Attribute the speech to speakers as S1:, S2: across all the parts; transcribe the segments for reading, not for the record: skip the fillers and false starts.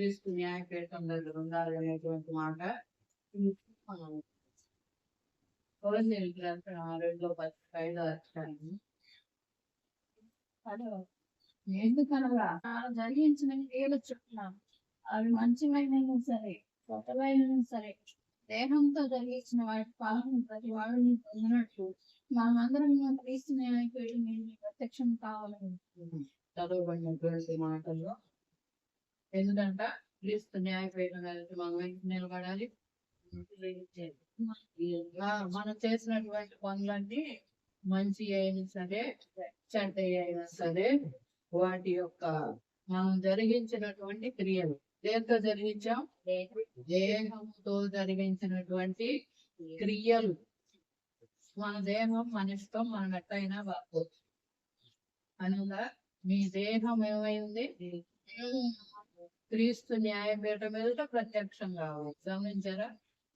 S1: క్రీస్తు న్యాయపీఠం దగ్గర ఉండాలి అనేటువంటి మాట కొలస్సీయులకు రాసిన 2:15 అధ్యాయం.
S2: ఎందుకనగా జరిగించిన క్రియలు చెప్తున్నాను, అవి మంచివైనా సరే కొత్తవైనా సరే దేహంతో జరిగించిన వాటి ఫలం ప్రతి వాడిని పొందినట్లు మనమందరం క్రీస్తు న్యాయపీఠం ప్రత్యక్షం కావాలని
S1: చదవబడినటువంటి మాటల్లో ఎందుకంట క్రీస్తు న్యాయపీఠం దగ్గర మనం నిలబడాలి. మనం చేసినటువంటి పనులన్నీ మంచి అయినా సరే చెడ్డ అయినా సరే వాటి యొక్క మనం జరిగించినటువంటి క్రియలు దేంతో జరిగించాం? దేహంతో జరిగించినటువంటి క్రియలు. మన దేహం మన ఇష్టం, మనం ఎట్టయినా బాగోదు అనగా మీ దేహం ఏమైంది? క్రీస్తు న్యాయపీఠం మీద ప్రత్యక్షం కావాలి. గమనించారా?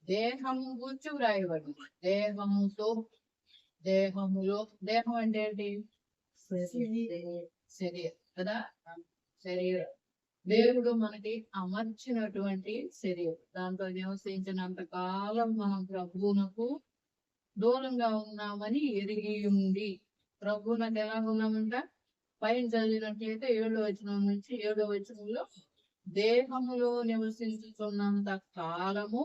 S1: దేహము గురించి వ్రాయబడింది. దేహములో దేహం అంటే ఏంటి? శరీరం కదా. శరీరం దేవుడు మనకి అమర్చినటువంటి శరీరం. దాంతో నివసించినంత కాలం మనం ప్రభువునకు దూరంగా ఉన్నామని ఎరిగి ఉండి, ప్రభువునకు ఎలా ఉన్నామంట? పైన చదివినట్లయితే 7వ వచనం నుంచి 7వ వచనంలో దేహములో నివసించుతున్నంత కాలము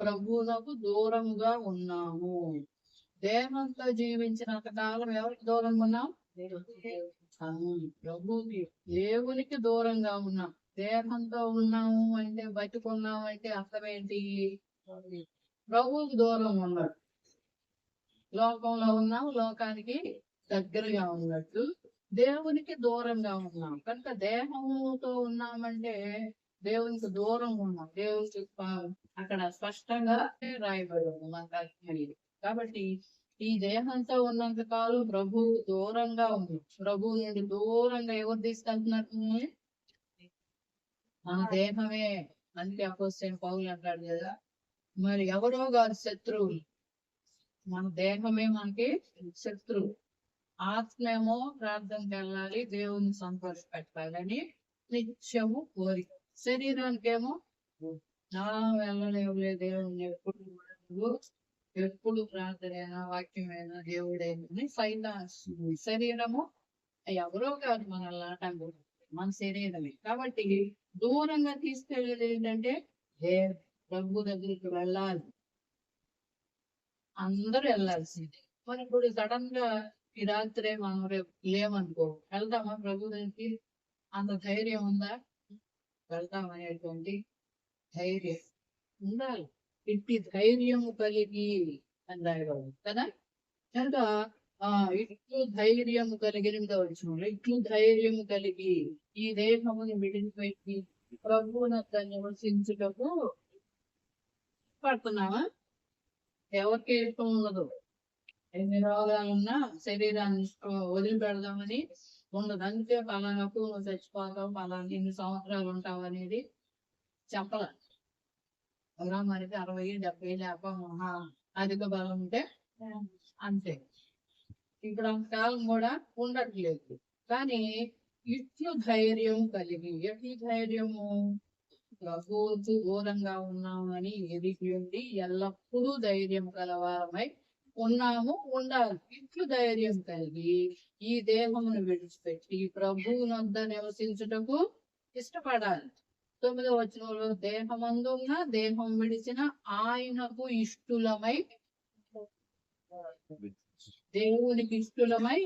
S1: ప్రభువునకు దూరంగా ఉన్నాము. దేహంతో జీవించినంత కాలం ఎవరికి దూరంగా ఉన్నాం? ప్రభువుకి, దేవునికి దూరంగా ఉన్నాం. దేహంతో ఉన్నాము అంటే, బతికున్నాము అంటే అర్థం ఏంటి? ప్రభువుకి దూరంగా ఉన్నాడు. లోకంలో ఉన్నాం, లోకానికి దగ్గరగా ఉన్నట్టు దేవునికి దూరంగా ఉన్నాం. కనుక దేహంతో ఉన్నామంటే దేవునికి దూరంగా ఉన్నాం. దేవునికి అక్కడ స్పష్టంగా రాయబడి ఉంది మనకు. కాబట్టి ఈ దేహంతో ఉన్నంత కాలం ప్రభువు దూరంగా ఉంది. ప్రభువు నుండి దూరంగా ఎవరు తీసుకెళ్తున్నారు? మన దేహమే. అందుకే అపోస్తలుడైన పౌలు అంటాడు కదా, మరి ఎవరో కాదు శత్రువులు, మన దేహమే మనకి శత్రువు. ఆత్మేమో ప్రార్థనకి వెళ్ళాలి, దేవుని సంతోష పెట్టాలని నిత్యము కోరిక. శరీరానికేమో వెళ్ళలేవులే దేవుని ఎప్పుడు ప్రార్థన వాక్యమైనా దేవుడైనా సైతాన్. శరీరము ఎవరో కాదు మనల్ని ఆటంకం, మన శరీరమే. కాబట్టి దూరంగా తీసుకెళ్ళేది ఏంటంటే ప్రభు దగ్గరికి వెళ్ళాలి. అందరూ వెళ్ళాల్సిందే. మరి ఇప్పుడు సడన్ గా ఈ రాత్రే మనం రేపు లేవనుకో, వెళ్తామా ప్రభు దగ్గరికి? అంత ధైర్యం ఉందా? వెళ్తామనేటువంటి ధైర్యం ఉండాలి. ఇట్టి ధైర్యము కలిగి అందాడు కదా. కనుక ఇట్లు ధైర్యము కలిగినదో వచ్చిన ఇట్లు ధైర్యము కలిగి ఈ దేహముని విడిచిపెట్టి ప్రభువునొద్ద నివసించుటకు పడుతున్నావా? ఎవరికి ఇష్టం ఉండదు. ఎన్ని రోగాలున్నా శరీరాన్ని వదిలిపెడదామని ఉండదు. అందుకే పలానాకు నువ్వు చచ్చిపోతావు, పలానా ఇన్ని సంవత్సరాలు ఉంటావు అనేది చెప్పాల. మనకి 60, 70 లేక అధిక బలం ఉంటే అంతే. ఇప్పుడు అంతకాలం కూడా ఉండట్లేదు. కానీ ఇట్లు ధైర్యం కలిగి, ఎట్లు ధైర్యము? ప్రభువుకు దూరంగా ఉన్నామని ఎదిగి ఉండి ఎల్లప్పుడూ ధైర్యం కలవారమై ఉన్నాము, ఉండాలి. ఇట్లు ధైర్యం కలిగి ఈ దేహమును విడిచిపెట్టి ప్రభువునొద్ద నివసించుటకు ఇష్టపడాలి. 9వ వచనంలో దేహమందున్న దేహం విడిచిన ఆయనకు ఇష్టలమై, దేవునికి ఇష్టలమై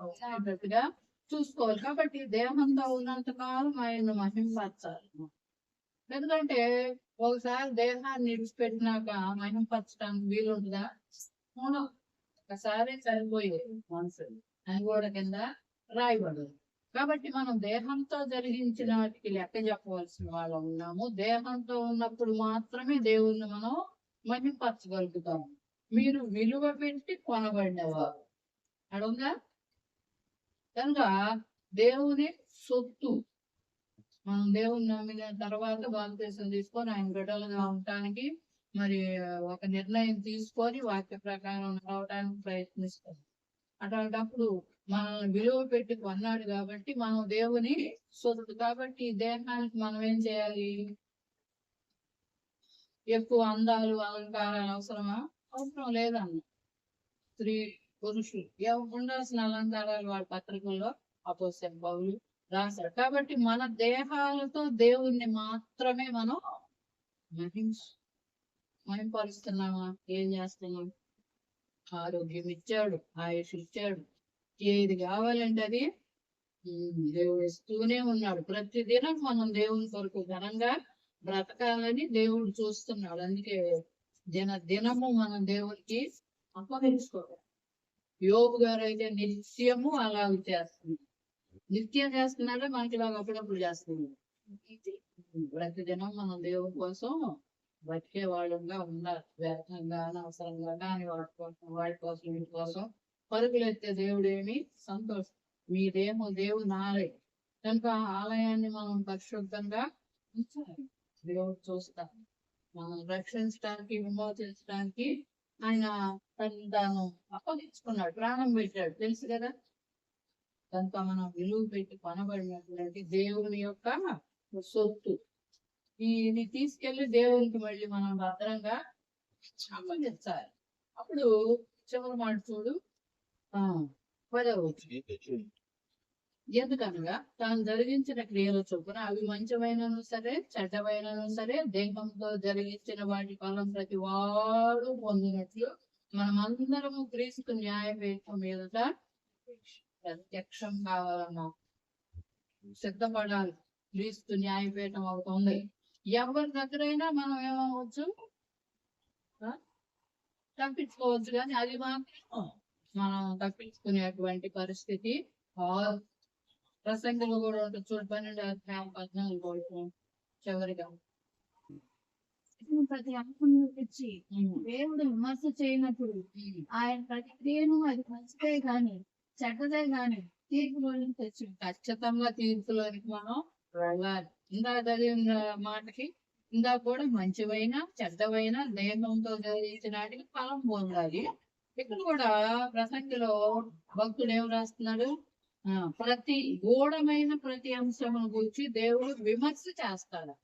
S1: ఉన్నట్టుగా చూసుకోవాలి. కాబట్టి దేహంతో ఉన్నంత కాలం ఆయన్ను మహింపరచాలి. ఎందుకంటే ఒకసారి దేహాన్ని విడిచిపెట్టినాక మహింపరచడానికి వీలుంటుందా? ఒకసారి సరిపోయేది మనసు అని కూడా కింద రాయబడదు. కాబట్టి మనం దేహంతో జరిగించిన వాటికి లెక్క చెప్పవలసిన వాళ్ళు ఉన్నాము. దేహంతో ఉన్నప్పుడు మాత్రమే దేవుణ్ణి మనం మహింపరచగలుగుతాము. మీరు విలువ పెట్టి కొనబడినవారు అడుగుగా. కనుక దేవుని సొత్తు. మనం దేవుని నమ్మిన తర్వాత బాప్తిసం తీసుకొని ఆయన బిడ్డలుగా ఉండటానికి మరి ఒక నిర్ణయం తీసుకొని వాక్య ప్రకారం రావడానికి ప్రయత్నిస్తాం. అటువంటిప్పుడు మనల్ని విలువ పెట్టి కొన్నాడు కాబట్టి మనం దేవుని సొత్తు కాబట్టి ఈ దేహానికి మనం ఏం చేయాలి? ఎక్కువ అందాలు అలంకారాలు అవసరమా? అవసరం లేదన్న. స్త్రీ పురుషులు ఉండాల్సిన అలంకారాలు వాళ్ళ పత్రికల్లో అపోస్తలుడైన పౌలు రాశారు. కాబట్టి మన దేహాలతో దేవుణ్ణి మాత్రమే మనం మహింపరుస్తున్నామా? ఏం చేస్తున్నాం? ఆరోగ్యం ఇచ్చాడు, ఆయుష్ ఇచ్చాడు, ఏది కావాలంటే అది దేవుడు ఇస్తూనే ఉన్నాడు. ప్రతిదినం మనం దేవుని కొరకు ఘనంగా బ్రతకాలని దేవుడు చూస్తున్నాడు. అందుకే దినము మనం దేవునికి అప్పగించుకోవాలి. యోగు గారు అయితే నిత్యము అలా చేస్తున్నారు. నిత్యం చేస్తున్నాడే మనకి ఇలాగ అప్పుడప్పుడు చేస్తున్నాడు. ప్రతిదినం మనం దేవుని కోసం బతికే వాళ్ళంగా ఉండాలి. వ్యర్థంగా అనవసరంగా కానీ వాడి కోసం వీటి కోసం పరుగులు ఎత్తే దేవుడు ఏమి సంతోషం. మీ దేవుని ఆలయం కనుక ఆలయాన్ని మనం పరిశుద్ధంగా ఉంచాలి. దేవుడు చూస్తాం. మనం రక్షించడానికి, విమోచించడానికి ఆయన తాను అప్పగించుకున్నాడు, ప్రాణం పెట్టాడు. తెలుసు కదా. కనుక మనం విలువ పెట్టి కొనబడినటువంటి దేవుని యొక్క సొత్తు ఇది తీసుకెళ్లి దేవునికి మళ్ళీ మనం భద్రంగా అప్పగించాలి. అప్పుడు చివరి మాట చూడు, 10వ. ఎందుకనగా తాను జరిగించిన క్రియల చొప్పున అవి మంచమైనను సరే చెడ్డమైనను సరే దేహంతో జరిగించిన వాటి ఫలం ప్రతి వాడు పొందినట్లు మనమందరము క్రీస్తు న్యాయపీఠం మీదట ప్రత్యక్షం కావాలన్నా సిద్ధపడాలి. క్రీస్తు న్యాయపీఠం అవుతుంది. ఎవరి దగ్గరైనా మనం ఏమవచ్చు? తప్పించుకోవచ్చు, కానీ అది మాత్రం మనం తప్పించుకునేటువంటి పరిస్థితి ప్రసంగంలో కూడా ఉంటుంది. చూడు 12:14 చివరిగా
S2: ప్రతి అప్పును తెచ్చి దేవుడు విమర్శ చేయనప్పుడు ఆయన ప్రతి క్రియను అది మంచిదే గాని చెడ్డదే గాని తీర్పులోనికి తెచ్చి
S1: ఖచ్చితంగా తీర్పులోనికి మనం వెళ్ళాలి. ఇందా చదివిన మాటకి ఇందా కూడా మంచివైన చెడ్డవైన దేహంతో జరిగించినాటికి ఫలం పొందాలి. ఇక్కడ కూడా ప్రసంగిలో భక్తుడు ఏం రాస్తున్నాడు? ప్రతి గూఢమైన ప్రతి అంశమును గురించి దేవుడు విమర్శ చేస్తాడు.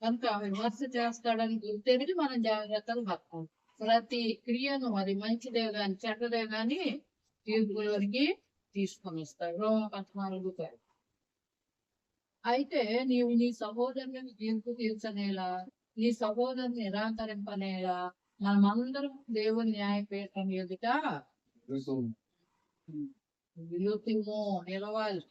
S1: కనుక విమర్శ చేస్తాడని గుర్తెరిగి మనం జాగ్రత్తలు పడతాం. ప్రతి క్రియను అది మంచిదే గాని చెడ్డదే గాని తీర్పులోనికి తీసుకొని వస్తాడు. రోమ 14. అయితే నీవు నీ సహోదరుని తీర్పు తీర్చనేలా, నీ సహోదరుని నిరాకరింపనేలా మనమందరం దేవుని న్యాయపీఠం ఎదుట నిలవాలి.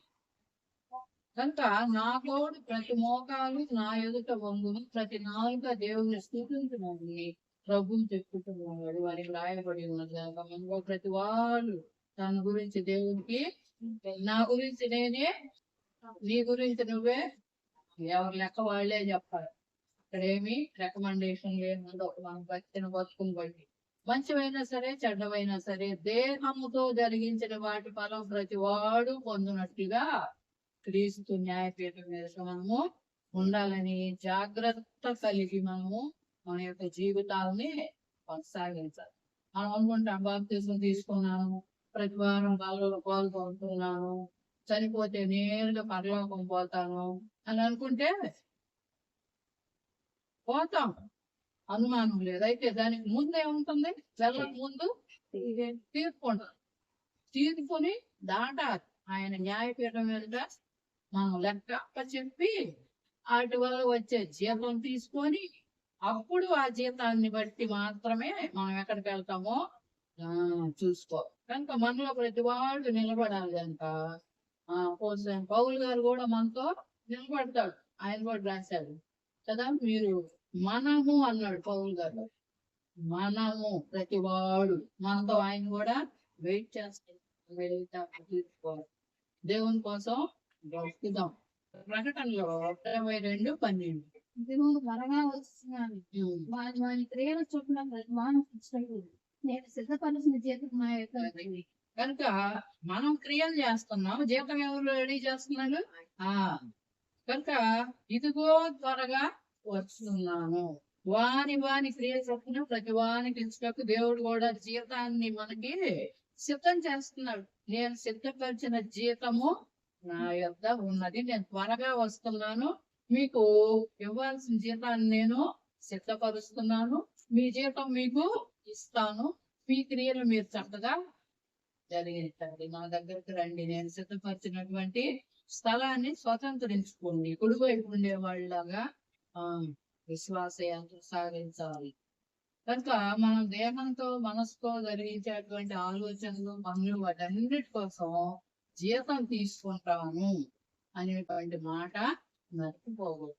S1: కనుక నా తోడు ప్రతి మోకాలు నా ఎదుట వంగును, ప్రతి నాలుక దేవుని స్థుతించునని ప్రభువు చెప్పుతున్నాడు అని రాయబడి ఉన్నది. కనుక మనలో ప్రతి వాళ్ళు తన గురించి దేవునికి, నా గురించి నేనే, నీ గురించి నువ్వే, ఎవరి లెక్క వాళ్ళే చెప్పాలి. ఇక్కడ ఏమి రికమెండేషన్ లేనుండవు. మనం బతికిన బతుకుని బట్టి మంచివైనా సరే చెడ్డవైనా సరే దేహముతో జరిగించిన వాటి ఫలం ప్రతి వాడు పొందినట్టుగా క్రీస్తు న్యాయపీఠం మీద మనము ఉండాలని జాగ్రత్త కలిగి మనము మన యొక్క జీవితాలని కొనసాగించాలి. మనం అనుకుంటాం బాప్తిజం తీసుకున్నాను, ప్రతి వారం బాలలో పాల్గొంటున్నాను, చనిపోతే నేరుగా పరలోకం పోతాను అని అనుకుంటే పోతాం, అనుమానం లేదు. అయితే దానికి ముందు ఏముంటుంది? వెళ్ళక ముందు తీర్పుని దాటాలి. ఆయన న్యాయపీఠం మీద మనం లెక్క చెప్పి వాటి వల్ల వచ్చే జీతం తీసుకొని అప్పుడు ఆ జీతాన్ని బట్టి మాత్రమే మనం ఎక్కడికి వెళ్తామో చూసుకో. కనుక మనలో ప్రతి వాళ్ళు నిలబడాలి. కనుక పౌలు గారు కూడా మనతో నిలబడతాడు. ఆయన కూడా రాశాడు కదా, మీరు మనము అన్నాడు పౌలు గారు. మనము ప్రతి వాడు మనతో ఆయన కూడా వెయిట్ చేస్తాడు. దేవుని కోసం బ్రతుకుదాం. ప్రకటనలో 22:12
S2: త్వరగా వస్తున్నాను, వారి క్రియల చొప్పున నేను సిద్ధపరిచిన జీతం నా యొక్క.
S1: కనుక మనం క్రియలు చేస్తున్నాం, జీతం ఎవరు రెడీ చేస్తున్నాడు? కనుక ఇదిగో త్వరగా వస్తున్నాను. వాని క్రియ చొప్పున ప్రతి వానికి ఇచ్చినట్టు దేవుడు కూడా జీతాన్ని మనకి సిద్ధం చేస్తున్నాడు. నేను సిద్ధపరిచిన జీతము నా యొద్ద ఉన్నది, నేను త్వరగా వస్తున్నాను, మీకు ఇవ్వాల్సిన జీతాన్ని నేను సిద్ధపరుస్తున్నాను, మీ జీతం మీకు ఇస్తాను, మీ క్రియలు మీరు చక్కగా జరిగించండి, నా దగ్గరికి రండి, నేను సిద్ధపరిచినటువంటి స్థలాన్ని స్వతంత్రించుకోండి. కుడివైపు ఉండే వాళ్ళలాగా విశ్వాసయాత్ర సాగించాలి. కనుక మనం దేహంతో మనసుతో జరిగించేటువంటి ఆలోచనలు పనులు వాటన్నిటి కోసం జీతం తీసుకుంటాము అనేటువంటి మాట మర్చిపోకూడదు.